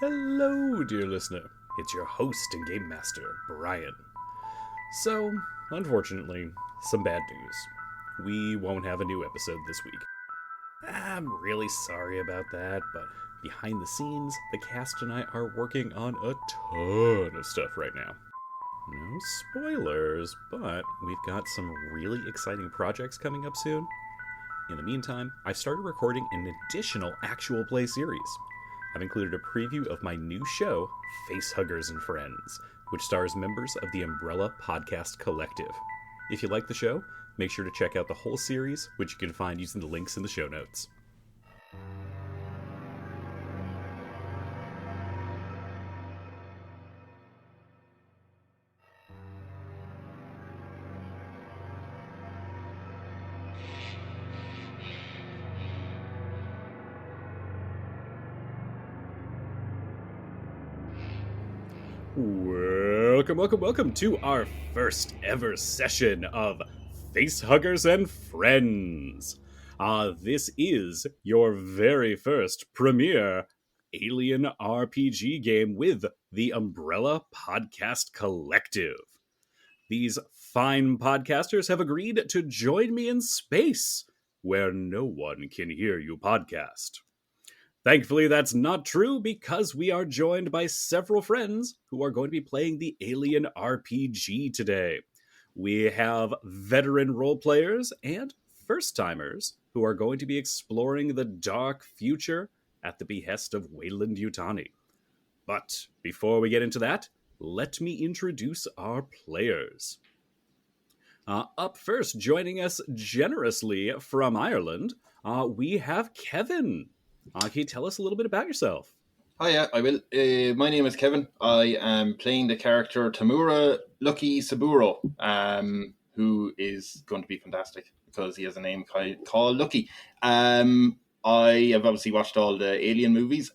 Hello, dear listener. It's your host and game master, Brian. So, unfortunately, some bad news. We won't have a new episode this week. I'm really sorry about that, but behind the scenes, the cast and I are working on a ton of stuff right now. No spoilers, but we've got some really exciting projects coming up soon. In the meantime, I've started recording an additional actual play series. I've included a preview of my new show, Facehuggers and Friends, which stars members of the Umbrella Podcast Collective. If you like the show, make sure to check out the whole series, which you can find using the links in the show notes. Welcome to our first ever session of Facehuggers and Friends. This is your very first premiere Alien RPG game with the Umbrella Podcast Collective. These fine podcasters have agreed to join me in space, where no one can hear you podcast. Thankfully, that's not true because we are joined by several friends who are going to be playing the Alien RPG today. We have veteran role players and first-timers who are going to be exploring the dark future at the behest of Wayland Yutani. But before we get into that, let me introduce our players. Up first, joining us generously from Ireland, we have Kevin. Can you tell us a little bit about yourself? Hiya, I will. My name is Kevin. I am playing the character Tamura Lucky Saburo, who is going to be fantastic because he has a name called Lucky. I have obviously watched all the Alien movies.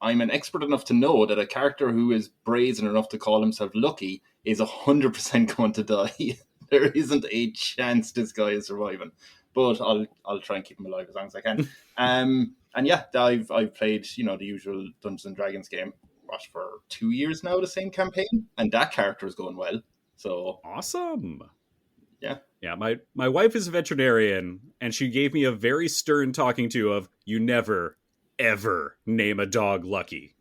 I'm an expert enough to know that a character who is brazen enough to call himself Lucky is 100% going to die. There isn't a chance this guy is surviving. But I'll try and keep him alive as long as I can. And yeah, I've played, the usual Dungeons and Dragons game, for 2 years now, the same campaign, and that character is going well. So awesome. Yeah. Yeah, my wife is a veterinarian, and she gave me a very stern talking to of, you never, ever name a dog Lucky.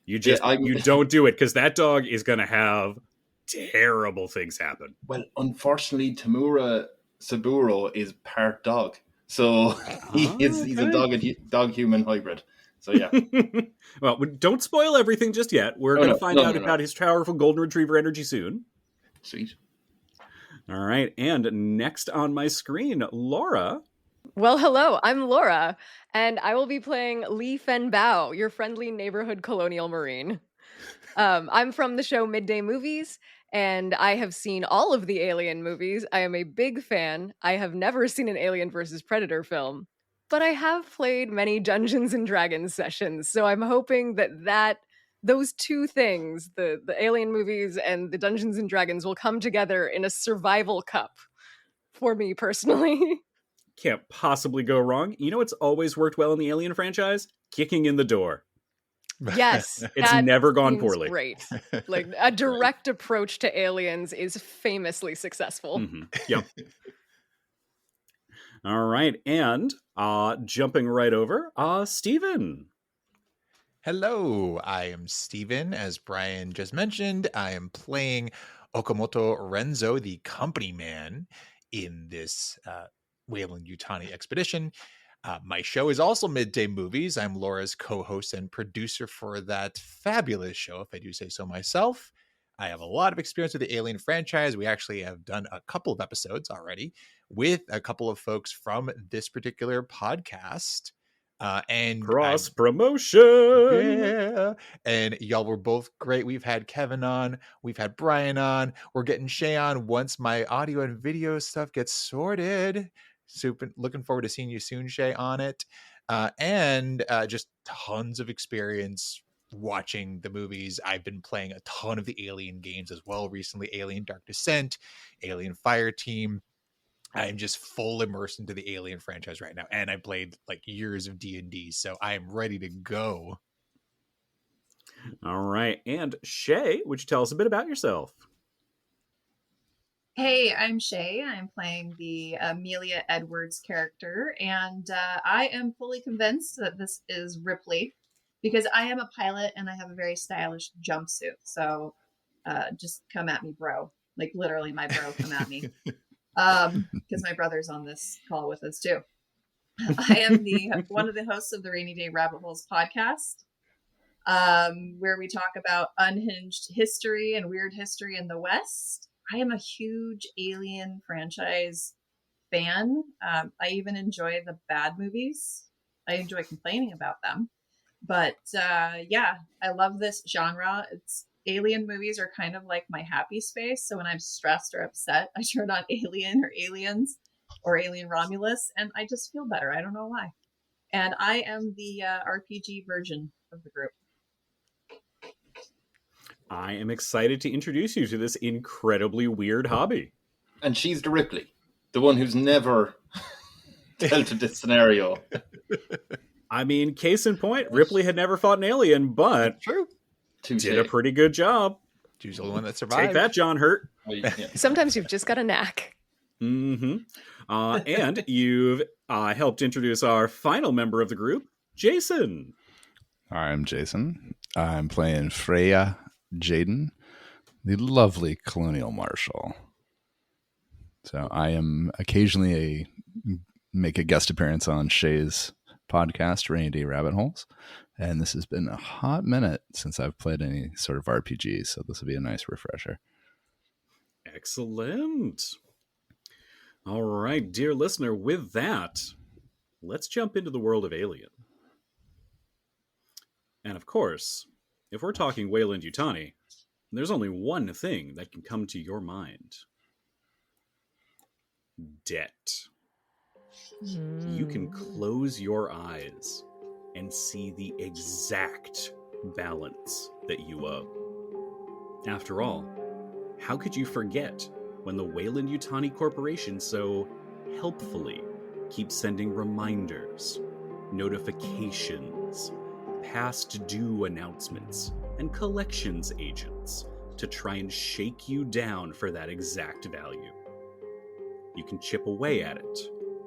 You don't do it, because that dog is going to have terrible things happen. Well, unfortunately, Tamura Saburo is part dog. So he's a dog-human hybrid. So yeah. Well, don't spoil everything just yet. We're going to find out about his powerful golden retriever energy soon. Sweet. All right, and next on my screen, Laura. Well, hello, I'm Laura, and I will be playing Lee Fen Bao, your friendly neighborhood colonial marine. I'm from the show Midday Movies, and I have seen all of the Alien movies. I am a big fan. I have never seen an Alien vs. Predator film, but I have played many Dungeons and Dragons sessions, so I'm hoping that those two things, the Alien movies and the Dungeons and Dragons, will come together in a survival cup for me personally. Can't possibly go wrong. You know what's always worked well in the Alien franchise? Kicking in the door. Yes. It's never gone poorly. Great. Like, a direct approach to Aliens is famously successful. Mm-hmm. Yep. All right. And jumping right over, Steven. Hello, I am Steven. As Brian just mentioned, I am playing Okamoto Renzo, the company man in this Wayland Yutani expedition. My show is also Midday Movies. I'm Laura's co-host and producer for that fabulous show, if I do say so myself. I have a lot of experience with the Alien franchise. We actually have done a couple of episodes already with a couple of folks from this particular podcast. And cross promotion. Yeah. And y'all were both great. We've had Kevin on. We've had Brian on. We're getting Shay on once my audio and video stuff gets sorted. Super looking forward to seeing you soon, Shay, on it. And just tons of experience watching the movies. I've been playing a ton of the Alien games as well recently. Alien Dark Descent, Alien Fireteam. I'm just full immersed into the Alien franchise right now. And I played like years of D&D, so I am ready to go. All right. And Shay, would you tell us a bit about yourself? Hey, I'm Shay. I'm playing the Amelia Edwards character, and I am fully convinced that this is Ripley because I am a pilot and I have a very stylish jumpsuit. So just come at me, bro. Like literally, my bro, come at me. Because my brother's on this call with us too. I am one of the hosts of the Rainy Day Rabbit Holes podcast, where we talk about unhinged history and weird history in the West. I am a huge Alien franchise fan. I even enjoy the bad movies. I enjoy complaining about them. But yeah, I love this genre. Alien movies are kind of like my happy space. So when I'm stressed or upset, I turn on Alien or Aliens or Alien Romulus, and I just feel better. I don't know why. And I am the RPG version of the group. I am excited to introduce you to this incredibly weird hobby. And she's the Ripley, the one who's never dealt with this scenario. I mean, case in point, Ripley had never fought an alien, but True. did a pretty good job. She was the only one that survived. Take that, John Hurt. Yeah. Sometimes you've just got a knack. Mm-hmm. And you've helped introduce our final member of the group, Jason. I'm Jason. I'm playing Freya Jaden, the lovely colonial marshal. So I am occasionally make a guest appearance on Shay's podcast, Rainy Day Rabbit Holes. And this has been a hot minute since I've played any sort of RPG, so this will be a nice refresher. Excellent. All right, dear listener, with that, let's jump into the world of Alien. And of course, if we're talking Weyland-Yutani, there's only one thing that can come to your mind. Debt. You can close your eyes and see the exact balance that you owe. After all, how could you forget when the Weyland-Yutani Corporation so helpfully keeps sending reminders, notifications, past due announcements, and collections agents to try and shake you down for that exact value? You can chip away at it,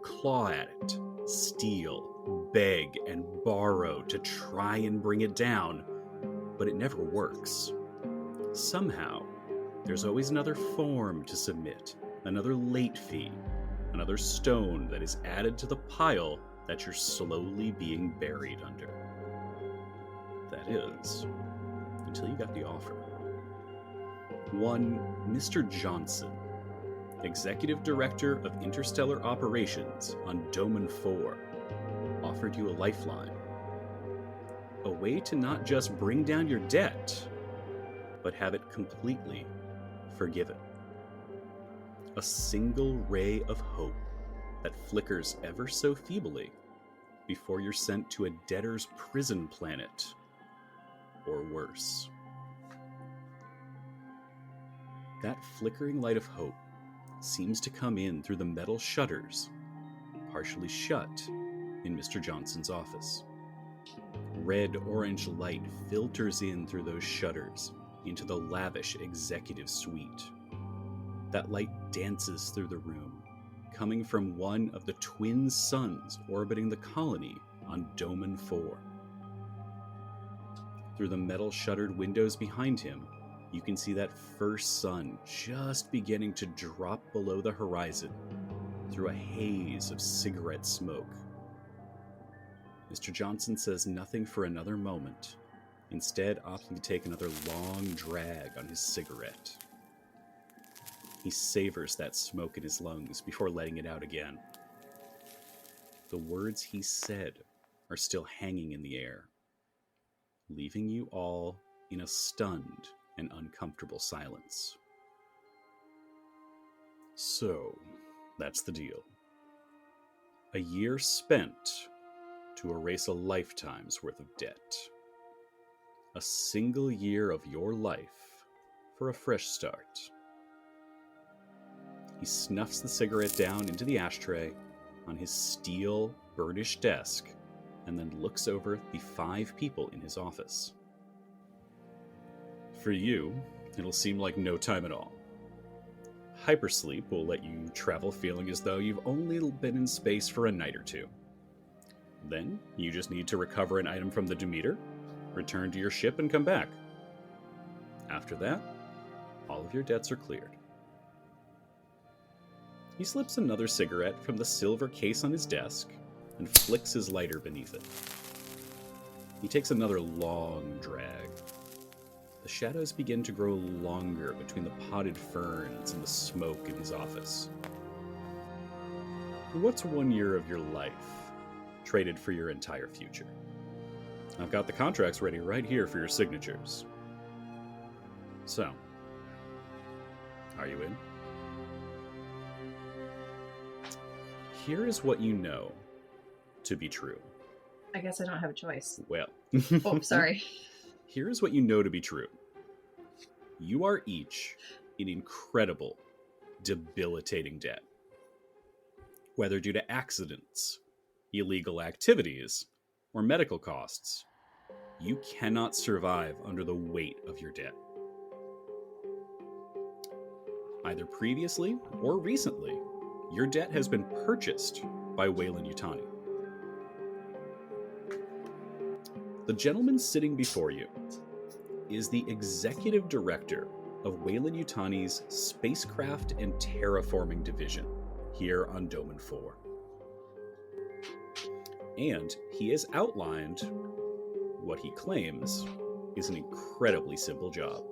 claw at it, steal, beg, and borrow to try and bring it down, but it never works. Somehow, there's always another form to submit, another late fee, another stone that is added to the pile that you're slowly being buried under. That is, until you got the offer. One Mr. Johnson, Executive Director of Interstellar Operations on Doman 4, offered you a lifeline. A way to not just bring down your debt, but have it completely forgiven. A single ray of hope that flickers ever so feebly before you're sent to a debtor's prison planet, or worse. That flickering light of hope seems to come in through the metal shutters, partially shut, in Mr. Johnson's office. Red-orange light filters in through those shutters into the lavish executive suite. That light dances through the room, coming from one of the twin suns orbiting the colony on Doman 4. Through the metal-shuttered windows behind him, you can see that first sun just beginning to drop below the horizon through a haze of cigarette smoke. Mr. Johnson says nothing for another moment, instead opting to take another long drag on his cigarette. He savors that smoke in his lungs before letting it out again. The words he said are still hanging in the air, leaving you all in a stunned and uncomfortable silence. So, that's the deal. A year spent to erase a lifetime's worth of debt. A single year of your life for a fresh start. He snuffs the cigarette down into the ashtray on his steel, burnished desk, and then looks over the 5 people in his office. For you, it'll seem like no time at all. Hypersleep will let you travel feeling as though you've only been in space for a night or two. Then, you just need to recover an item from the Demeter, return to your ship, and come back. After that, all of your debts are cleared. He slips another cigarette from the silver case on his desk and flicks his lighter beneath it. He takes another long drag. The shadows begin to grow longer between the potted ferns and the smoke in his office. What's 1 year of your life traded for your entire future? I've got the contracts ready right here for your signatures. So, are you in? Here is what you know to be true. I guess I don't have a choice. Well. Oh, sorry. Here is what you know to be true. You are each in incredible, debilitating debt. Whether due to accidents, illegal activities, or medical costs, you cannot survive under the weight of your debt. Either previously or recently, your debt has been purchased by Wayland Yutani. The gentleman sitting before you is the executive director of Wayland Yutani's Spacecraft and Terraforming Division here on Domain 4. And he has outlined what he claims is an incredibly simple job.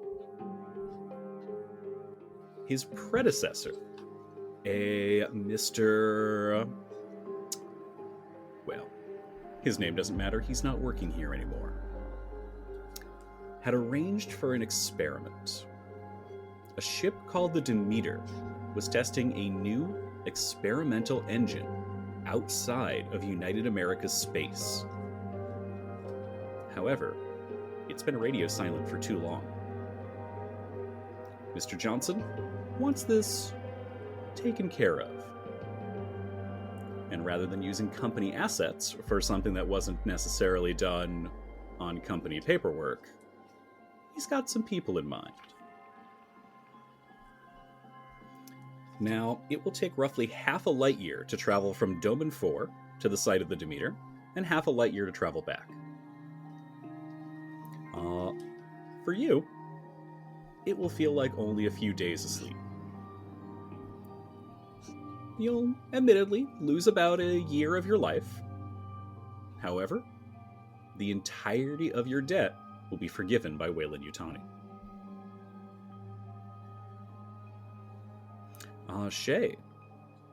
His predecessor, a Mr. Well, his name doesn't matter, he's not working here anymore, had arranged for an experiment. A ship called the Demeter was testing a new experimental engine outside of United America's space. However, it's been radio silent for too long. Mr. Johnson wants this taken care of. And rather than using company assets for something that wasn't necessarily done on company paperwork, he's got some people in mind. Now, it will take roughly half a light year to travel from Domain 4 to the site of the Demeter, and half a light year to travel back. For you, it will feel like only a few days asleep. You'll admittedly lose about a year of your life. However, the entirety of your debt will be forgiven by Wayland Yutani. Shay,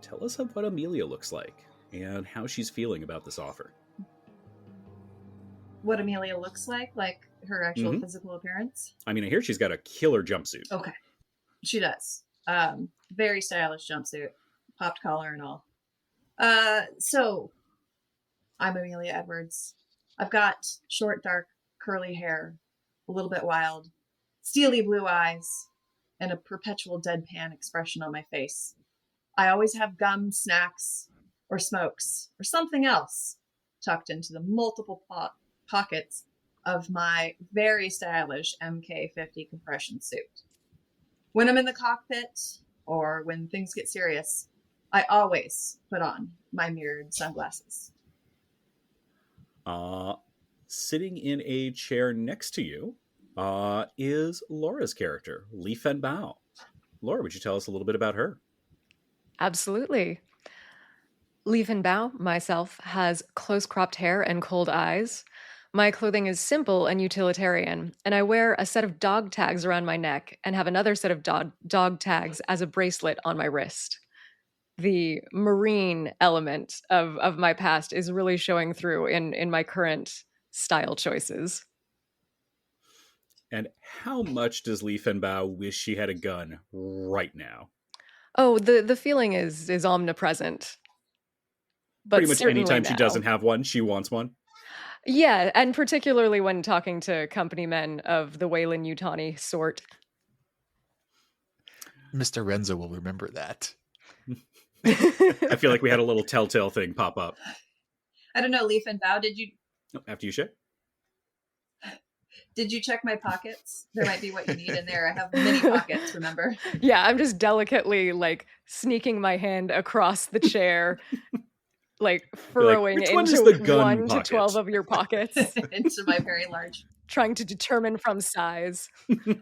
tell us what Amelia looks like and how she's feeling about this offer. What Amelia looks like her actual physical appearance? I mean, I hear she's got a killer jumpsuit. Okay. She does. Very stylish jumpsuit. Popped collar and all. So, I'm Amelia Edwards. I've got short, dark, curly hair, a little bit wild, steely blue eyes, and a perpetual deadpan expression on my face. I always have gum, snacks, or smokes, or something else tucked into the multiple pockets of my very stylish MK50 compression suit. When I'm in the cockpit, or when things get serious, I always put on my mirrored sunglasses. Sitting in a chair next to you is Laura's character, Li Fen Bao. Laura, would you tell us a little bit about her? Absolutely. Li Fen Bao, myself, has close-cropped hair and cold eyes. My clothing is simple and utilitarian, and I wear a set of dog tags around my neck and have another set of dog tags as a bracelet on my wrist. The marine element of my past is really showing through in my current style choices. And how much does Li Fen Bao wish she had a gun right now? Oh, the feeling is omnipresent. But pretty much anytime now. She doesn't have one, she wants one. Yeah, and particularly when talking to company men of the Wayland Yutani sort. Mr. Renzo will remember that. I feel like we had a little telltale thing pop up. I don't know, Leaf and Bao, did you... After you, Shay? Did you check my pockets? There might be what you need in there. I have many pockets, remember? Yeah, I'm just delicately like sneaking my hand across the chair, like furrowing "Which one into is the gun 1 to pocket?" 12 of your pockets, Into my very large. trying to determine from size. And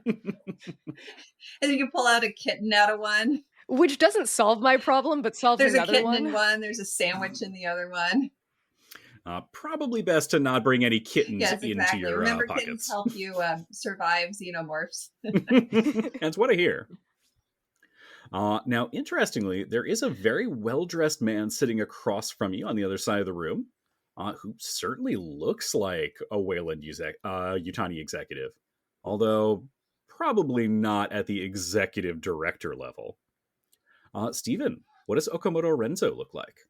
you can pull out a kitten out of one. Which doesn't solve my problem, but solves There's a another kitten one. in one. There's a sandwich in the other one. Probably best to not bring any kittens Yes, into exactly. your Remember, kittens pockets. help you survive xenomorphs. That's what I hear. Now, interestingly, there is a very well-dressed man sitting across from you on the other side of the room, who certainly looks like a Wayland Yutani executive, although probably not at the executive director level. Steven, what does Okamoto Renzo look like?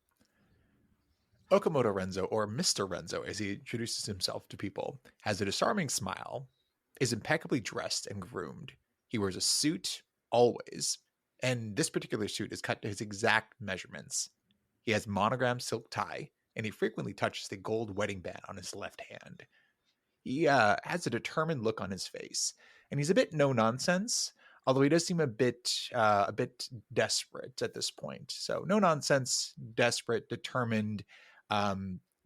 Okamoto Renzo, or Mr. Renzo, as he introduces himself to people, has a disarming smile, is impeccably dressed and groomed. He wears a suit always, and this particular suit is cut to his exact measurements. He has monogrammed silk tie, and he frequently touches the gold wedding band on his left hand. He has a determined look on his face, and he's a bit no nonsense, although he does seem a bit desperate at this point. So no nonsense, desperate, determined,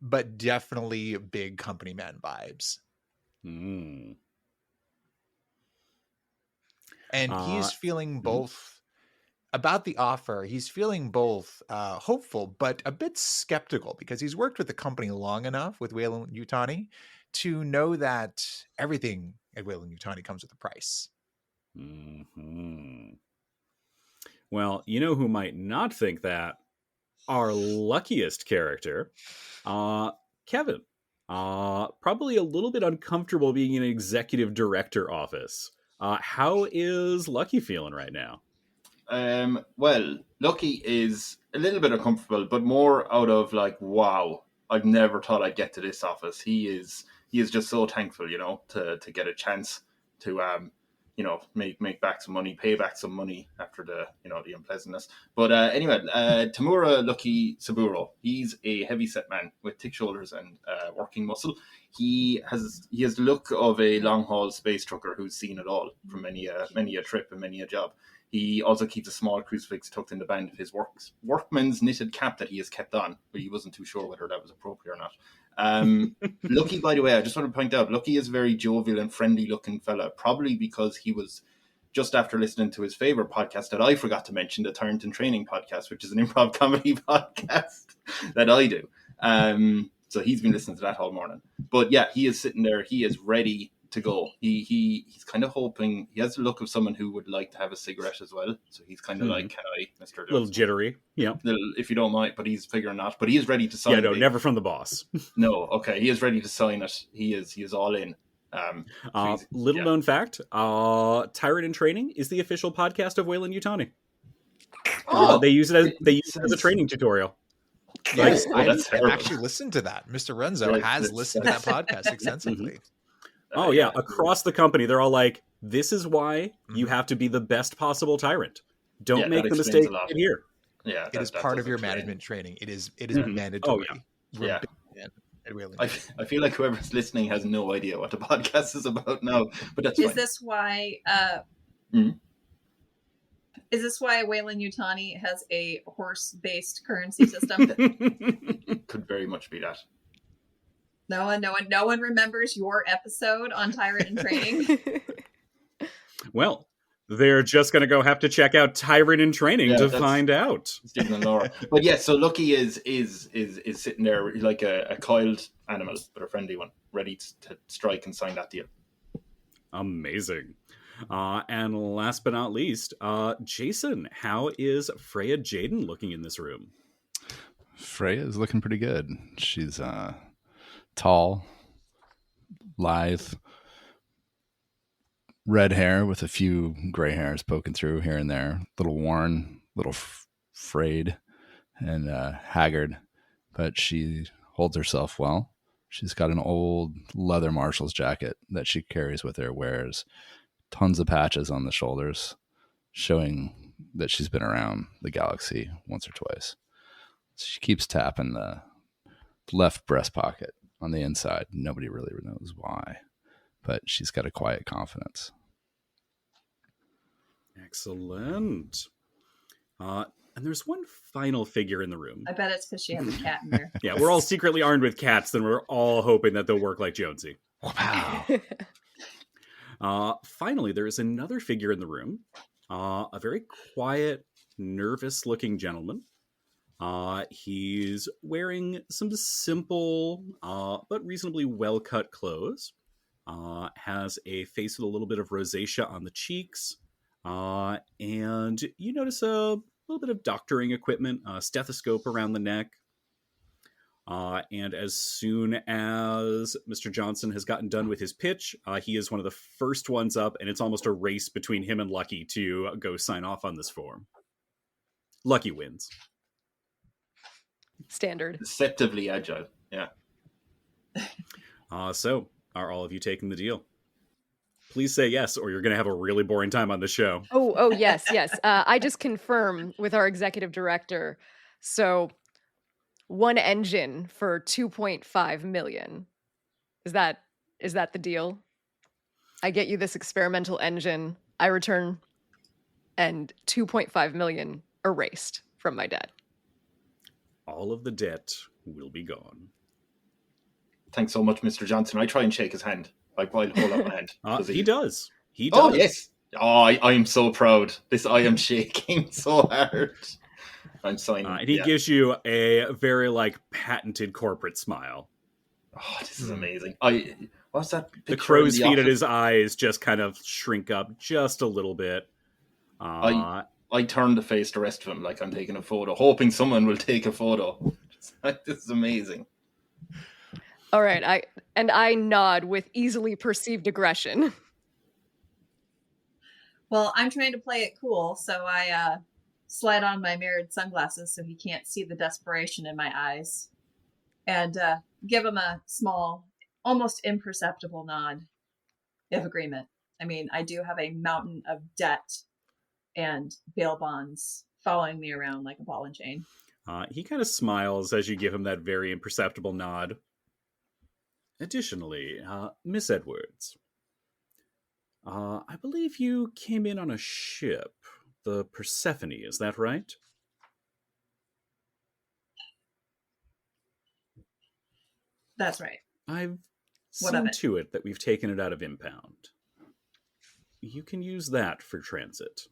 but definitely big company man vibes. Mm. And he's feeling both about the offer. He's feeling both hopeful, but a bit skeptical because he's worked with the company long enough with Wayland Yutani to know that everything at Wayland Yutani comes with a price. Mm-hmm. Well, you know who might not think that? Our luckiest character, Kevin. Probably a little bit uncomfortable being in an executive director office. How is Lucky feeling right now? Well, Lucky is a little bit uncomfortable, but more out of like, wow, I've never thought I'd get to this office. He is just so thankful, to get a chance to make back some money, pay back some money after the the unpleasantness. But anyway, Tamura Lucky Saburo, he's a heavy-set man with thick shoulders and working muscle. He has the look of a long-haul space trucker who's seen it all from many a trip and many a job. He also keeps a small crucifix tucked in the band of his workman's knitted cap that he has kept on, but he wasn't too sure whether that was appropriate or not. Lucky, by the way, I just want to point out, Lucky is a very jovial and friendly looking fella, probably because he was just after listening to his favorite podcast that I forgot to mention, the Tyrant and Training podcast, which is an improv comedy podcast that I do. So he's been listening to that all morning. But yeah, he is sitting there. He is ready to go. He's kind of hoping. He has the look of someone who would like to have a cigarette as well. So he's kind of like, "Can I, Mr. Johnson?" A little jittery, yeah. If you don't mind, but he's figuring not. But he is ready to sign. Yeah, no, never from the boss. No, okay, he is ready to sign it. He is all in. Little known fact: Tyrant in Training is the official podcast of Wayland Yutani. They use it as a training tutorial. Yes, I've actually listened to that. Mr. Renzo has listened to that podcast extensively. Oh yeah, across the company, they're all like, "This is why you have to be the best possible tyrant. Don't make the mistake here." Yeah, it is part of your management training. It is mandatory. Oh, yeah. I feel like whoever's listening has no idea what the podcast is about now, but that's fine. Is this why? Is this why Wayland Yutani has a horse-based currency system? Could very much be that. No one remembers your episode on Tyrant in Training. Well, they're just going to go have to check out Tyrant in Training to find out. Stephen and Laura. But yeah, so Lucky is sitting there like a coiled animal, but a friendly one, ready to strike and sign that deal. Amazing. And last but not least, Jason, how is Freya Jaden looking in this room? Freya is looking pretty good. She's tall, lithe, red hair with a few gray hairs poking through here and there. A little worn, little frayed and haggard, but she holds herself well. She's got an old leather marshal's jacket that she carries with her, wears tons of patches on the shoulders, showing that she's been around the galaxy once or twice. She keeps tapping the left breast pocket on the inside. Nobody really knows why. but she's got a quiet confidence. Excellent. And there's one final figure in the room. I bet it's because she has a cat in there. Yeah, we're all secretly armed with cats, then we're all hoping that they'll work like Jonesy. Wow. Finally, there is another figure in the room. A very quiet, nervous-looking gentleman. He's wearing some simple but reasonably well-cut clothes. Has a face with a little bit of rosacea on the cheeks. And you notice a little bit of doctoring equipment, a stethoscope around the neck. And as soon as Mr. Johnson has gotten done with his pitch, he is one of the first ones up, and it's almost a race between him and Lucky to go sign off on this form. Lucky wins. Standard. Deceptively agile. Yeah. So, are all of you taking the deal? Please say yes, or you're going to have a really boring time on the show. Oh, yes. I just confirm with our executive director. So, one engine for 2.5 million. Is that the deal? I get you this experimental engine. I return, and 2.5 million erased from my debt. All of the debt will be gone. Thanks so much, Mr. Johnson. I try and shake his hand. I'll hold up my hand. He does. He Oh, does. yes. Oh, I am so proud. I am shaking so hard. I'm signing. And he gives you a very patented corporate smile. Oh, this is amazing. What's that? The crow's feet at his eyes just kind of shrink up just a little bit. I turn to face the rest of him like I'm taking a photo, hoping someone will take a photo. This is amazing. All right, I nod with easily perceived aggression. Well, I'm trying to play it cool, so I slide on my mirrored sunglasses so he can't see the desperation in my eyes, and give him a small, almost imperceptible nod of agreement. I mean, I do have a mountain of debt and bail bonds following me around like a ball and chain. He kind of smiles as you give him that very imperceptible nod. Additionally, Miss Edwards, I believe you came in on a ship, the Persephone, is that right? That's right. I've seen to it that we've taken it out of impound. You can use that for transit.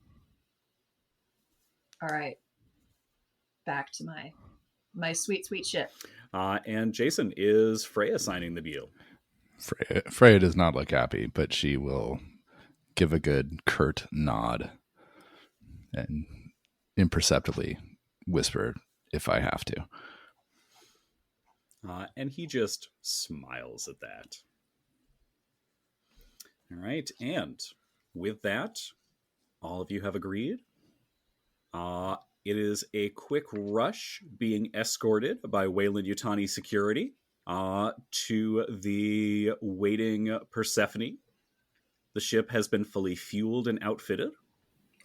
All right. Back to my sweet, sweet ship. And Jason, is Freya signing the deal? Freya does not look happy, but she will give a good curt nod and imperceptibly whisper, if I have to. And he just smiles at that. All right, and with that, all of you have agreed. It is a quick rush being escorted by Wayland Yutani security to the waiting Persephone. The ship has been fully fueled and outfitted.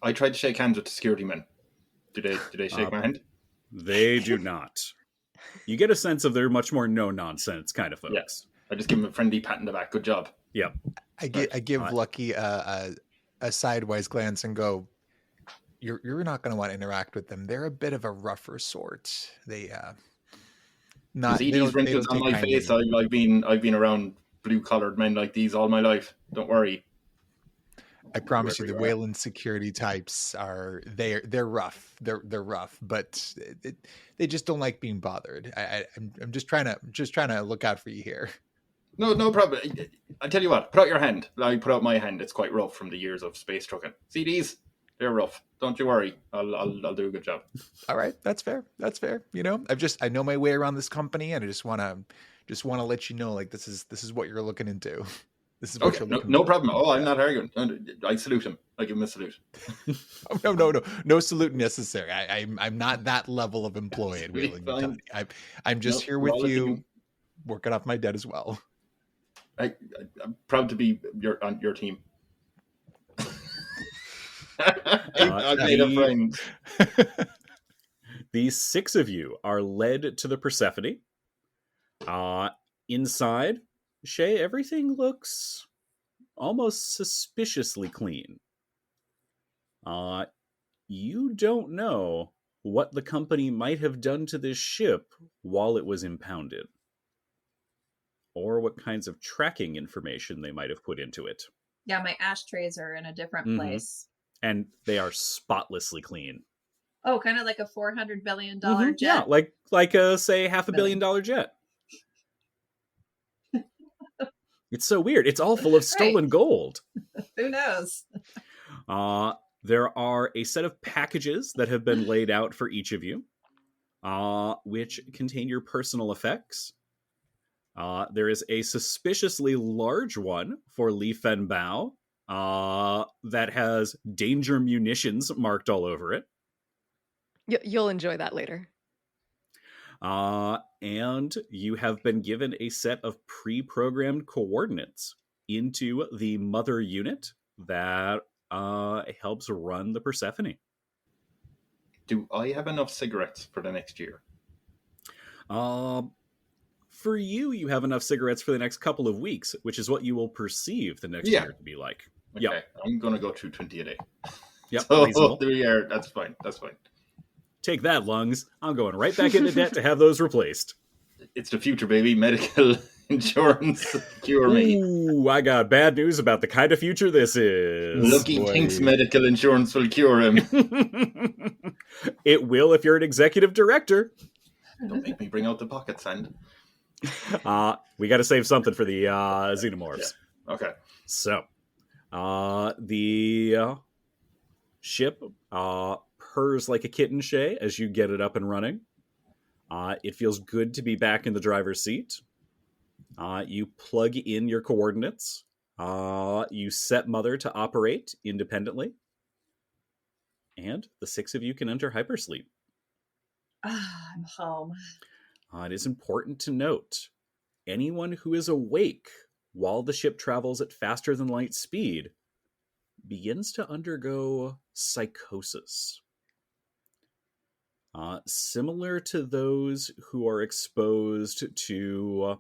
I tried to shake hands with the security men. Did they shake my hand? They do not. You get a sense of they're much more no-nonsense kind of folks. Yes. I just give him a friendly pat in the back. Good job. Yep. I give Lucky a sidewise glance and go, You're not going to want to interact with them. They're a bit of a rougher sort. They not. See these wrinkles on my face. I've been around blue-collared men like these all my life. Don't worry. I promise you, the Wayland security types they're rough. They're rough, but they just don't like being bothered. I'm just trying to look out for you here. No problem. I tell you what. Put out your hand. I put out my hand. It's quite rough from the years of space trucking. See these? They're rough. Don't you worry. I'll do a good job. All right, that's fair. That's fair. You know, I know my way around this company, and I just want to let you know, like this is what you're looking into. This is what okay. No problem. Oh, I'm not arguing. I salute him. I give him a salute. No salute necessary. I'm not that level of employee at Wayland. I'm just here with you, working off my debt as well. I'm proud to be on your team. I've made a friend. The six of you are led to the Persephone. Inside, Shay, everything looks almost suspiciously clean. You don't know what the company might have done to this ship while it was impounded, or what kinds of tracking information they might have put into it. Yeah, my ashtrays are in a different place. And they are spotlessly clean. Oh, kind of like a $400 billion jet? Yeah, like say, $500 million jet. It's so weird. It's all full of stolen gold. Who knows? There are a set of packages that have been laid out for each of you, which contain your personal effects. There is a suspiciously large one for Li Fen Bao that has danger munitions marked all over it. You'll enjoy that later. And you have been given a set of pre-programmed coordinates into the mother unit that helps run the Persephone. Do I have enough cigarettes for the next year? For you, you have enough cigarettes for the next couple of weeks, which is what you will perceive the next year to be like. Okay, yep. I'm going to go through 20 a day. Yep, so 3 years, that's fine. Take that, lungs. I'm going right back into debt to have those replaced. It's the future, baby. Medical insurance cure me. Ooh, I got bad news about the kind of future this is. Lucky thinks medical insurance will cure him. It will if you're an executive director. Don't make me bring out the pocket sand. We got to save something for the xenomorphs. Yeah. Okay. So, the ship purrs like a kitten, Shay, as you get it up and running. It feels good to be back in the driver's seat. You plug in your coordinates. You set Mother to operate independently. And the 6 of you can enter hypersleep. I'm home. It is important to note, anyone who is awake while the ship travels at faster than light speed begins to undergo psychosis. Similar to those who are exposed to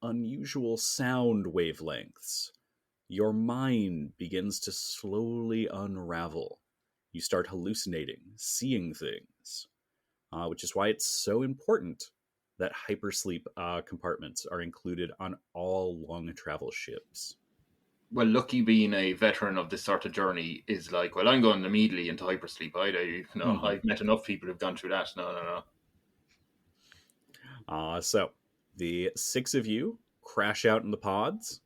unusual sound wavelengths, your mind begins to slowly unravel. You start hallucinating, seeing things, which is why it's so important that hypersleep compartments are included on all long travel ships. Well, Lucky, being a veteran of this sort of journey, is like, well, I'm going immediately into hypersleep. I've met enough people who've gone through that. No. So the 6 of you crash out in the pods.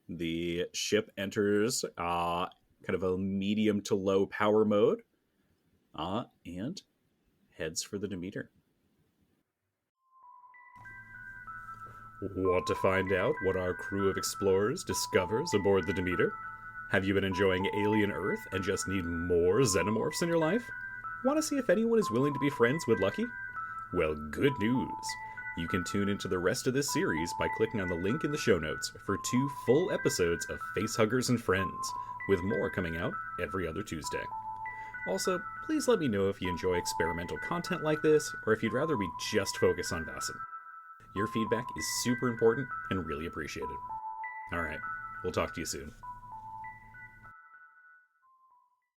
The ship enters kind of a medium to low power mode and heads for the Demeter. Want to find out what our crew of explorers discovers aboard the Demeter? Have you been enjoying Alien Earth and just need more xenomorphs in your life? Want to see if anyone is willing to be friends with Lucky? Well, good news. You can tune into the rest of this series by clicking on the link in the show notes for 2 full episodes of Facehuggers and Friends, with more coming out every other Tuesday. Also, please let me know if you enjoy experimental content like this, or if you'd rather we just focus on Bassam. Your feedback is super important and really appreciated. Alright, we'll talk to you soon.